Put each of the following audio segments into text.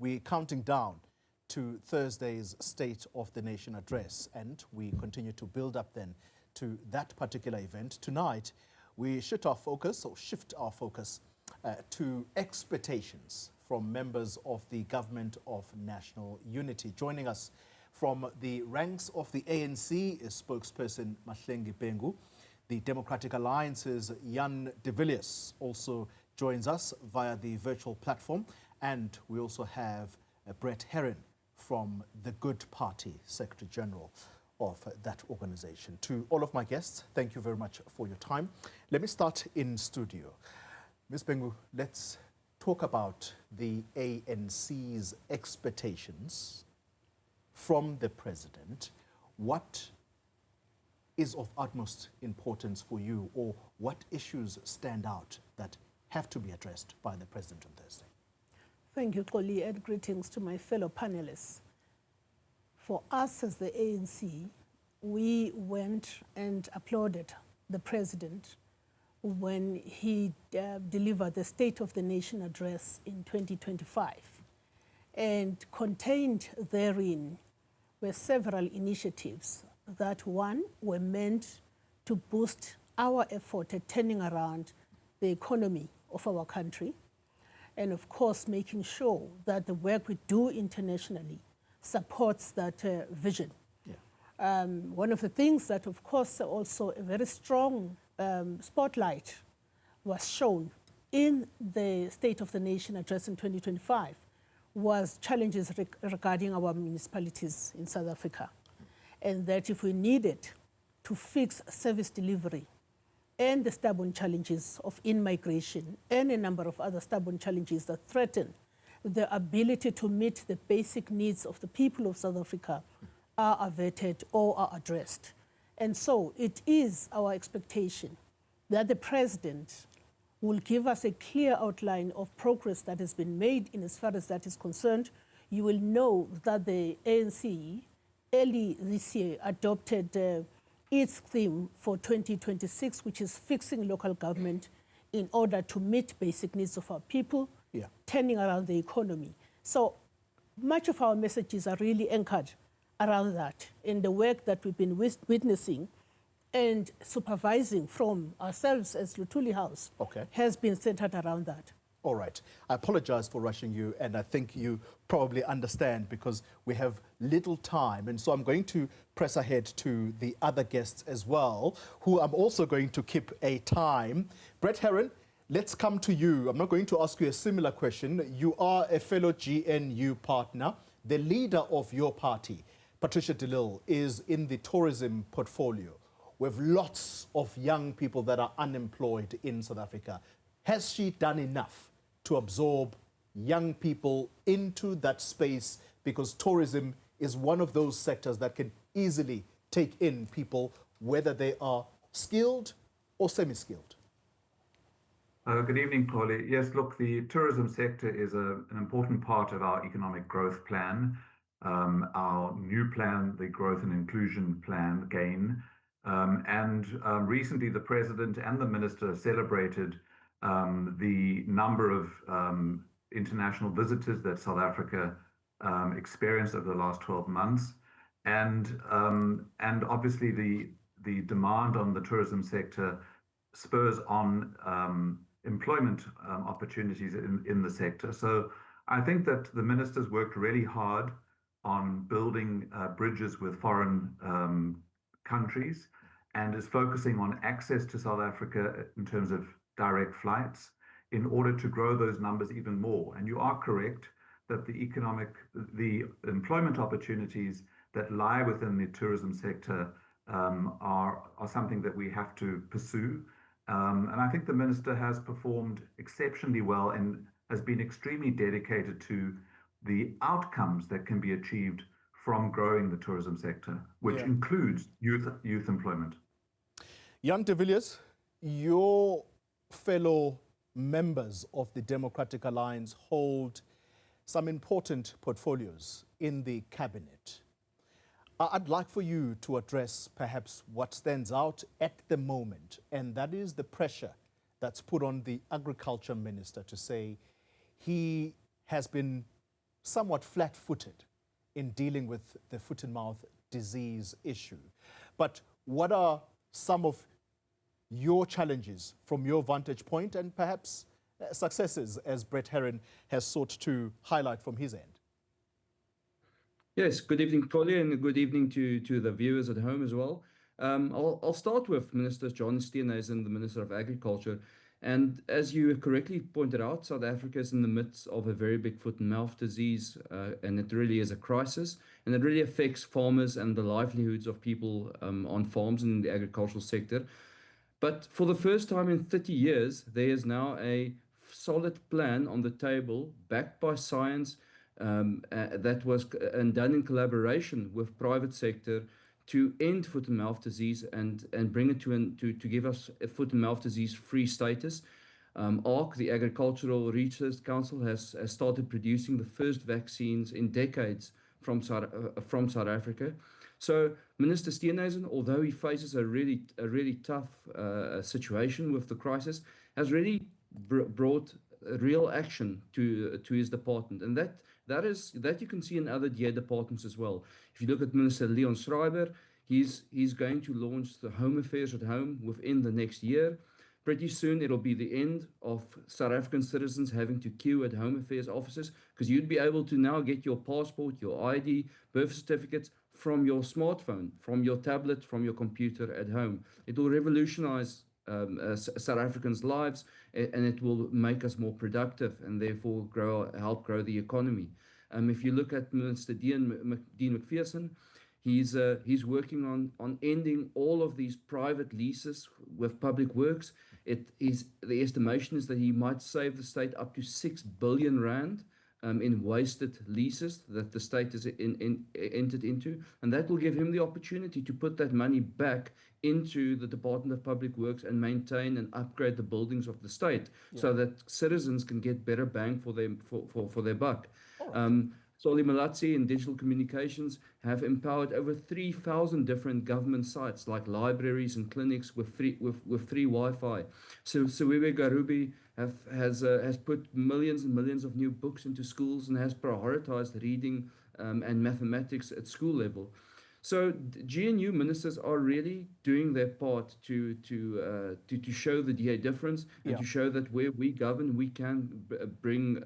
we're counting down to Thursday's State of the Nation address, and we continue to build up then to that particular event. Tonight, we shift our focus to expectations from members of the Government of National Unity. Joining us from the ranks of the ANC is spokesperson Mahlengi Bhengu. The Democratic Alliance's de Villiers also joins us via the virtual platform. And we also have Brett Herron from the Good Party, Secretary General of that organization. To all of my guests, thank you very much for your time. Let me start in studio. Ms. Bhengu, let's talk about the ANC's expectations from the president. What is of utmost importance for you, or what issues stand out that have to be addressed by the president on Thursday? Thank you, Xoli, and greetings to my fellow panelists. For us as the ANC, we went and applauded the president when he delivered the State of the Nation address in 2025. And contained therein were several initiatives that, one, were meant to boost our effort at turning around the economy of our country, and of course making sure that the work we do internationally supports that vision. Yeah. One of the things that, of course, also a very strong spotlight was shown in the State of the Nation address in 2025 was challenges regarding our municipalities in South Africa. And that if we needed to fix service delivery and the stubborn challenges of in-migration and a number of other stubborn challenges that threaten the ability to meet the basic needs of the people of South Africa are averted or are addressed. And so it is our expectation that the president will give us a clear outline of progress that has been made in as far as that is concerned. You will know that the ANC early this year adopted its theme for 2026, which is fixing local government in order to meet basic needs of our people, turning around the economy. So much of our messages are really anchored around that in the work that we've been witnessing and supervising from ourselves as Luthuli House has been centered around that. All right. I apologize for rushing you, and I think you probably understand because we have little time. And so I'm going to press ahead to the other guests as well, who I'm also going to keep a time. Brett Herron, let's come to you. I'm not going to ask you a similar question. You are a fellow GNU partner. The leader of your party, Patricia de Lille, is in the tourism portfolio. We have lots of young people that are unemployed in South Africa. Has she done enough to absorb young people into that space? Because tourism is one of those sectors that can easily take in people, whether they are skilled or semi-skilled. Good evening, Xoli. Yes, look, the tourism sector is an important part of our economic growth plan, our new plan, the Growth and Inclusion Plan, GAIN. Recently, the President and the Minister celebrated the number of international visitors that South Africa experienced over the last 12 months. And obviously, the demand on the tourism sector spurs on employment opportunities in the sector. So I think that the Minister's worked really hard on building bridges with foreign countries and is focusing on access to South Africa in terms of direct flights in order to grow those numbers even more. And you are correct that the employment opportunities that lie within the tourism sector are something that we have to pursue. And I think the Minister has performed exceptionally well and has been extremely dedicated to the outcomes that can be achieved from growing the tourism sector, which includes youth employment. de Villiers, your fellow members of the Democratic Alliance hold some important portfolios in the cabinet. I'd like for you to address perhaps what stands out at the moment, and that is the pressure that's put on the Agriculture Minister to say he has been somewhat flat-footed in dealing with the foot-and-mouth disease issue. But what are some of your challenges from your vantage point, and perhaps successes, as Brett Herron has sought to highlight from his end? Yes, good evening, Xoli, and good evening to the viewers at home as well. I'll start with Minister John Steenhuisen, the Minister of Agriculture. And as you correctly pointed out, South Africa is in the midst of a very big foot and mouth disease, and it really is a crisis. And it really affects farmers and the livelihoods of people on farms and in the agricultural sector. But for the first time in 30 years, there is now a solid plan on the table, backed by science, that was done in collaboration with private sector to end foot and mouth disease and bring it to give us a foot and mouth disease free status. ARC, the Agricultural Research Council, has started producing the first vaccines in decades from South Africa. So Minister Steenhuisen, although he faces a really tough situation with the crisis, has really brought real action to his department, and that you can see in other DA departments as well. If you look at Minister Leon Schreiber, he's going to launch the Home Affairs at Home within the next year. Pretty soon it'll be the end of South African citizens having to queue at Home Affairs offices, because you'd be able to now get your passport, your ID, birth certificates from your smartphone, from your tablet, from your computer at home. It will revolutionize South Africans' lives, and it will make us more productive and therefore help grow the economy. If you look at Minister Dean McPherson, he's working on ending all of these private leases with public works. The estimation is that he might save the state up to 6 billion rand in wasted leases that the state has entered into, and that will give him the opportunity to put that money back into the Department of Public Works and maintain and upgrade the buildings of the state, so that citizens can get better bang for their buck. Xoli Mngambi in digital communications have empowered over 3,000 different government sites like libraries and clinics with free Wi-Fi. So Siwewe Garubi has put millions and millions of new books into schools and has prioritized reading and mathematics at school level. So GNU ministers are really doing their part to show the DA difference and to show that where we govern, we can bring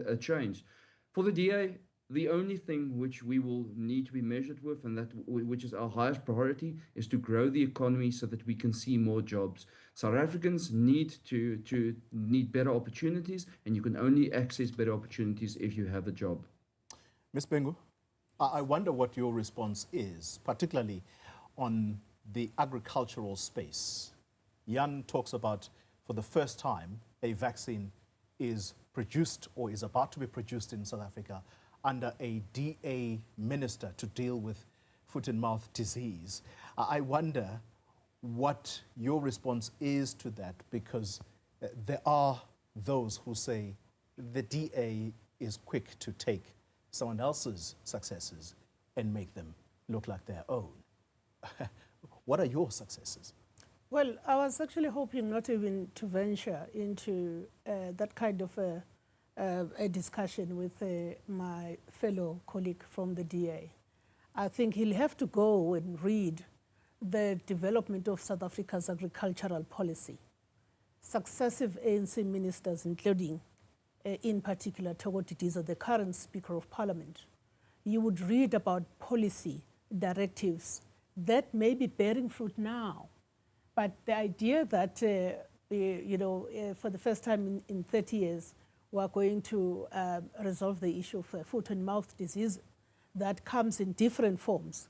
a change. For the DA, the only thing which we will need to be measured with, and which is our highest priority, is to grow the economy so that we can see more jobs. South Africans need better opportunities, and you can only access better opportunities if you have a job. Ms. Bhengu, I wonder what your response is, particularly on the agricultural space. Jan talks about, for the first time, a vaccine is produced or is about to be produced in South Africa under a DA minister to deal with foot and mouth disease. I wonder what your response is to that, because there are those who say the DA is quick to take someone else's successes and make them look like their own. What are your successes? Well, I was actually hoping not even to venture into that kind of a discussion with my fellow colleague from the DA. I think he'll have to go and read the development of South Africa's agricultural policy. Successive ANC ministers, including in particular Thoko Didiza, the current Speaker of Parliament, you would read about policy directives that may be bearing fruit now. But the idea that, for the first time in 30 years, we're going to resolve the issue of foot and mouth disease that comes in different forms.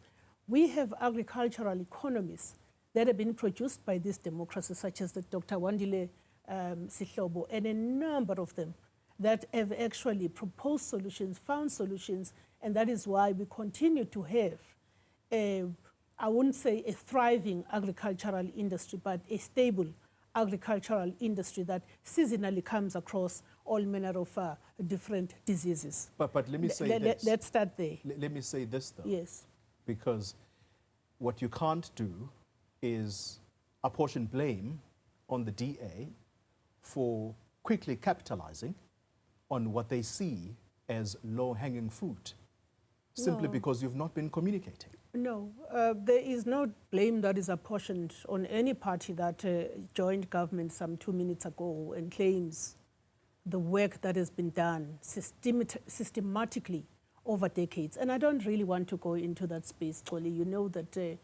We have agricultural economies that have been produced by this democracy, such as the Dr. Wandile Sihlobo, and a number of them that have actually proposed solutions, found solutions, and that is why we continue to have I wouldn't say a thriving agricultural industry, but a stable agricultural industry that seasonally comes across all manner of different diseases. But let me say this. Let's start there. Let me say this, though. Yes. Because what you can't do is apportion blame on the DA for quickly capitalizing on what they see as low-hanging fruit, simply No. because you've not been communicating? No, there is no blame that is apportioned on any party that joined government some 2 minutes ago and claims the work that has been done systematically over decades. And I don't really want to go into that space, Xoli. You know that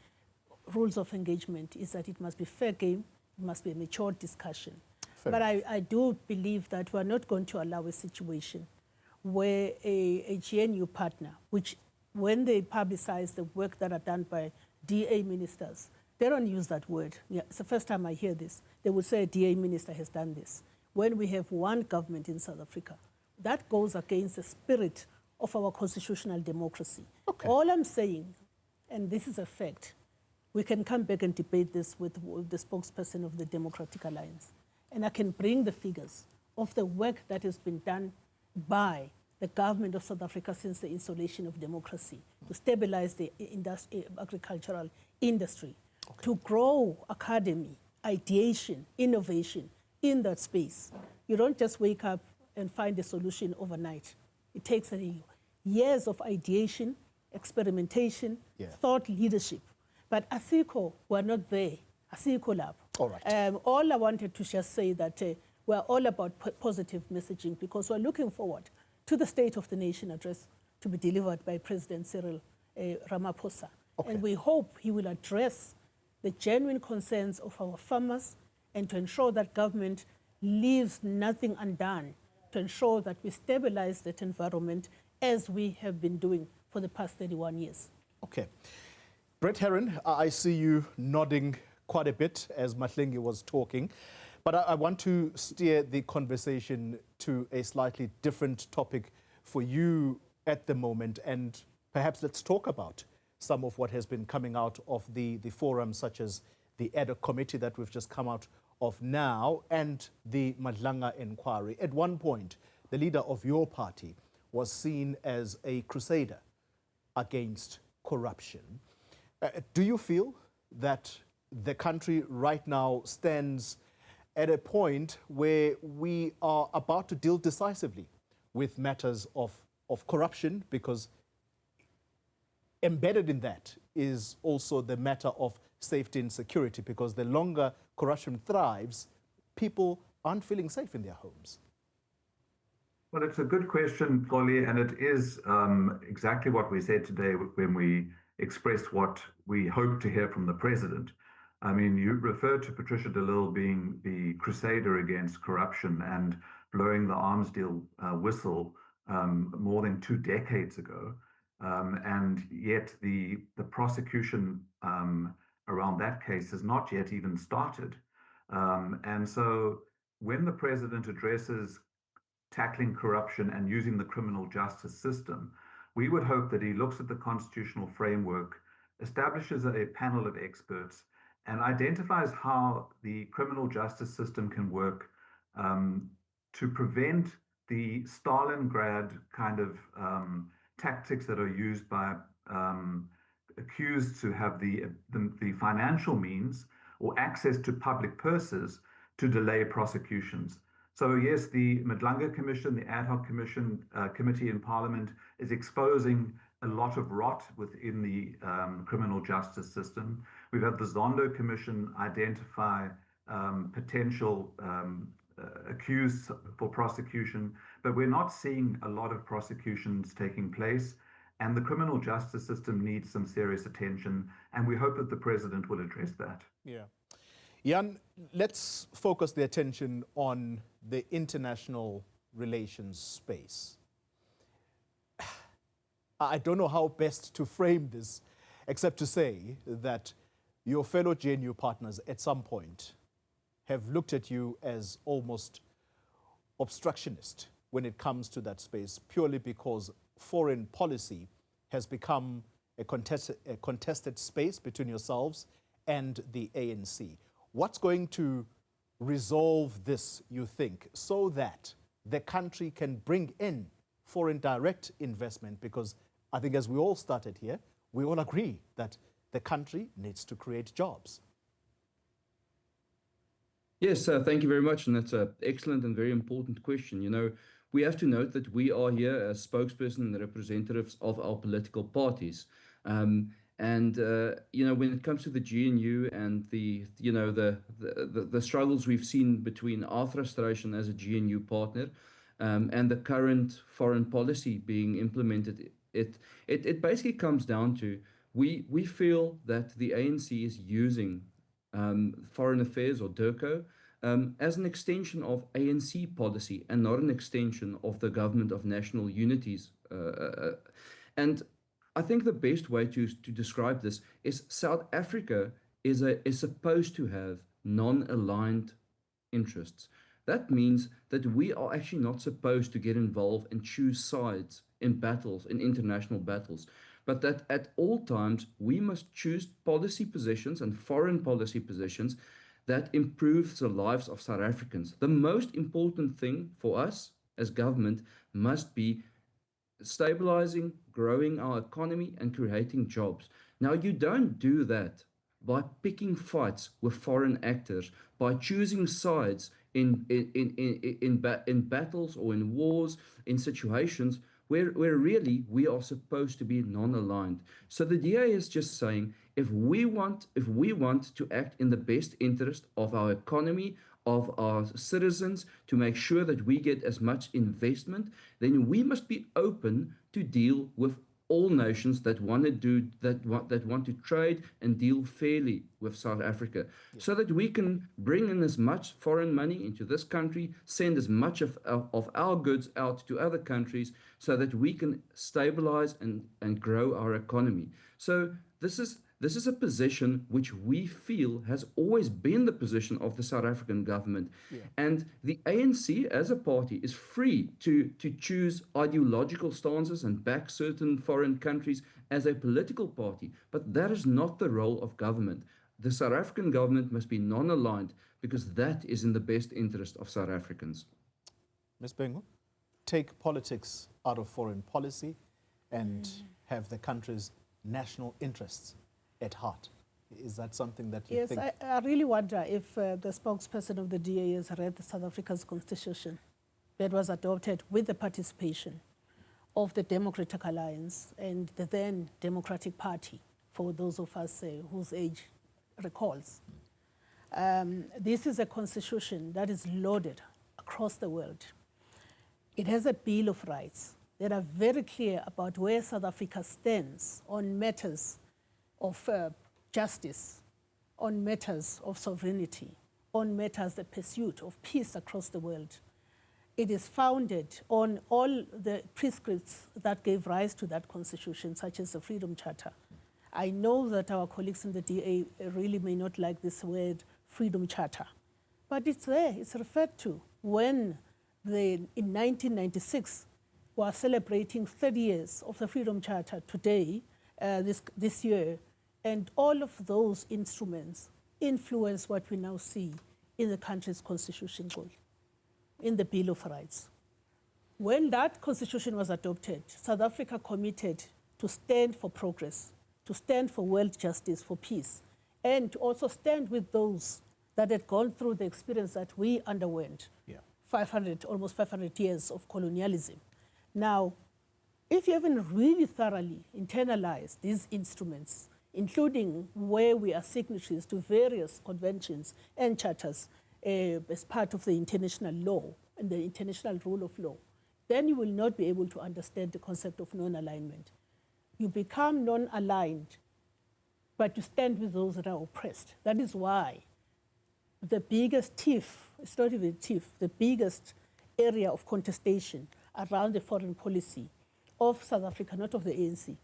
rules of engagement is that it must be fair game, it must be a mature discussion. But I do believe that we're not going to allow a situation where a GNU partner, which when they publicize the work that are done by DA ministers, they don't use that word. Yeah, it's the first time I hear this. They would say a DA minister has done this. When we have one government in South Africa, that goes against the spirit of our constitutional democracy. Okay. All I'm saying, and this is a fact, we can come back and debate this with the spokesperson of the Democratic Alliance. And I can bring the figures of the work that has been done by the government of South Africa since the installation of democracy to stabilize the agricultural industry, to grow academy, ideation, innovation in that space. You don't just wake up and find a solution overnight. It takes years of ideation, experimentation, thought leadership. But ASICO, we're not there. ASICO Lab. All right. All I wanted to just say that we're all about positive messaging because we're looking forward to the State of the Nation address to be delivered by President Cyril Ramaphosa. Okay. And we hope he will address the genuine concerns of our farmers and to ensure that government leaves nothing undone to ensure that we stabilize that environment as we have been doing for the past 31 years. Okay. Brett Herron, I see you nodding quite a bit as Mahlengi was talking, but I want to steer the conversation to a slightly different topic for you at the moment, and perhaps let's talk about some of what has been coming out of the forums, such as the ad hoc committee that we've just come out of now and the Madlanga inquiry. At one point, the leader of your party was seen as a crusader against corruption. Do you feel that the country right now stands at a point where we are about to deal decisively with matters of corruption, because embedded in that is also the matter of safety and security, because the longer corruption thrives, people aren't feeling safe in their homes? Well, it's a good question, Xoli, and it is exactly what we said today when we expressed what we hope to hear from the president. I mean, you referred to Patricia de Lille being the crusader against corruption and blowing the arms deal whistle more than 2 decades ago. And yet the prosecution around that case has not yet even started. And so when the president addresses tackling corruption and using the criminal justice system, we would hope that he looks at the constitutional framework, establishes a panel of experts, and identifies how the criminal justice system can work to prevent the Stalingrad kind of tactics that are used by accused to have the financial means or access to public purses to delay prosecutions. So yes, the Madlanga Commission, the ad hoc committee in Parliament, is exposing a lot of rot within the criminal justice system. We've had the Zondo Commission identify potential accused for prosecution, but we're not seeing a lot of prosecutions taking place, and the criminal justice system needs some serious attention, and we hope that the president will address that. Yeah. Jan, let's focus the attention on the international relations space. I don't know how best to frame this, except to say that your fellow GNU partners at some point have looked at you as almost obstructionist when it comes to that space, purely because foreign policy has become a contested space between yourselves and the ANC. What's going to resolve this, you think, so that the country can bring in foreign direct investment? Because I think as we all started here, we all agree that the country needs to create jobs. Yes, thank you very much. And that's an excellent and very important question. You know, we have to note that we are here as spokesperson and representatives of our political parties. When it comes to the GNU and the struggles we've seen between our frustration as a GNU partner and the current foreign policy being implemented, it basically comes down to we feel that the ANC is using foreign affairs or DIRCO as an extension of ANC policy and not an extension of the Government of National Unity's. And I think the best way to describe this is South Africa is supposed to have non-aligned interests. That means that we are actually not supposed to get involved and choose sides in battles, in international battles, but that at all times we must choose policy positions and foreign policy positions that improves the lives of South Africans. The most important thing for us as government must be stabilizing, growing our economy and creating jobs. Now, you don't do that by picking fights with foreign actors, by choosing sides in battles or in wars, in situations where really we are supposed to be non-aligned. So the DA is just saying, if we want to act in the best interest of our economy, of our citizens, to make sure that we get as much investment, then we must be open to deal with all nations that want to trade and deal fairly with South Africa, so that we can bring in as much foreign money into this country, send as much of our goods out to other countries, so that we can stabilize and grow our economy. So this is a position which we feel has always been the position of the South African government. Yeah. And the ANC as a party is free to choose ideological stances and back certain foreign countries as a political party. But that is not the role of government. The South African government must be non-aligned, because that is in the best interest of South Africans. Ms. Bhengu, take politics out of foreign policy and have the country's national interests at heart. Is that something that you think? Yes, I really wonder if the spokesperson of the DA has read the South Africa's constitution that was adopted with the participation of the Democratic Alliance and the then Democratic Party, for those of us whose age recalls. This is a constitution that is loaded across the world. It has a Bill of Rights that are very clear about where South Africa stands on matters of justice, on matters of sovereignty, on matters the pursuit of peace across the world. It is founded on all the prescripts that gave rise to that constitution, such as the Freedom Charter. I know that our colleagues in the DA really may not like this word, Freedom Charter, but it's there, it's referred to. When in 1996, we are celebrating 30 years of the Freedom Charter today, this year, and all of those instruments influence what we now see in the country's constitution, in the Bill of Rights. When that constitution was adopted, South Africa committed to stand for progress, to stand for world justice, for peace, and to also stand with those that had gone through the experience that we underwent, almost 500 years of colonialism. Now, if you haven't really thoroughly internalized these instruments, including where we are signatories to various conventions and charters as part of the international law and the international rule of law, then you will not be able to understand the concept of non-alignment. You become non-aligned, but you stand with those that are oppressed. That is why the biggest tiff, it's not even tiff, the biggest area of contestation around the foreign policy of South Africa, not of the ANC.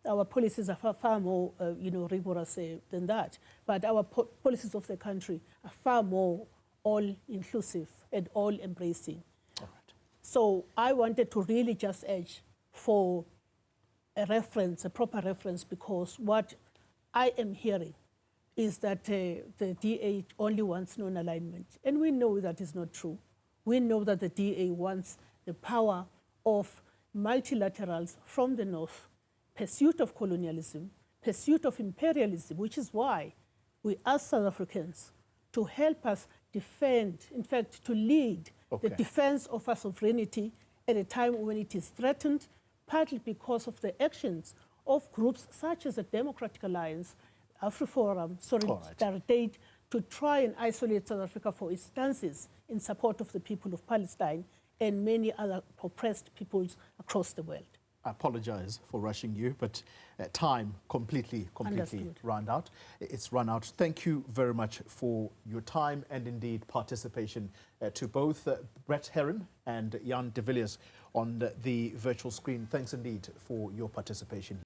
Our policies are far more rigorous than that, but our policies of the country are far more all-inclusive and all-embracing. All right. So I wanted to really just urge for a reference, a proper reference, because what I am hearing is that the DA only wants non-alignment. And we know that is not true. We know that the DA wants the power of multilaterals from the north, pursuit of colonialism, pursuit of imperialism, which is why we ask South Africans to help us defend, in fact, to lead the defense of our sovereignty at a time when it is threatened, partly because of the actions of groups such as the Democratic Alliance, AfriForum, Solidarity, to try and isolate South Africa for its stances in support of the people of Palestine and many other oppressed peoples across the world. I apologize for rushing you, but time completely run out. It's run out. Thank you very much for your time and indeed participation to both Brett Herron and Jan de Villiers on the virtual screen. Thanks indeed for your participation.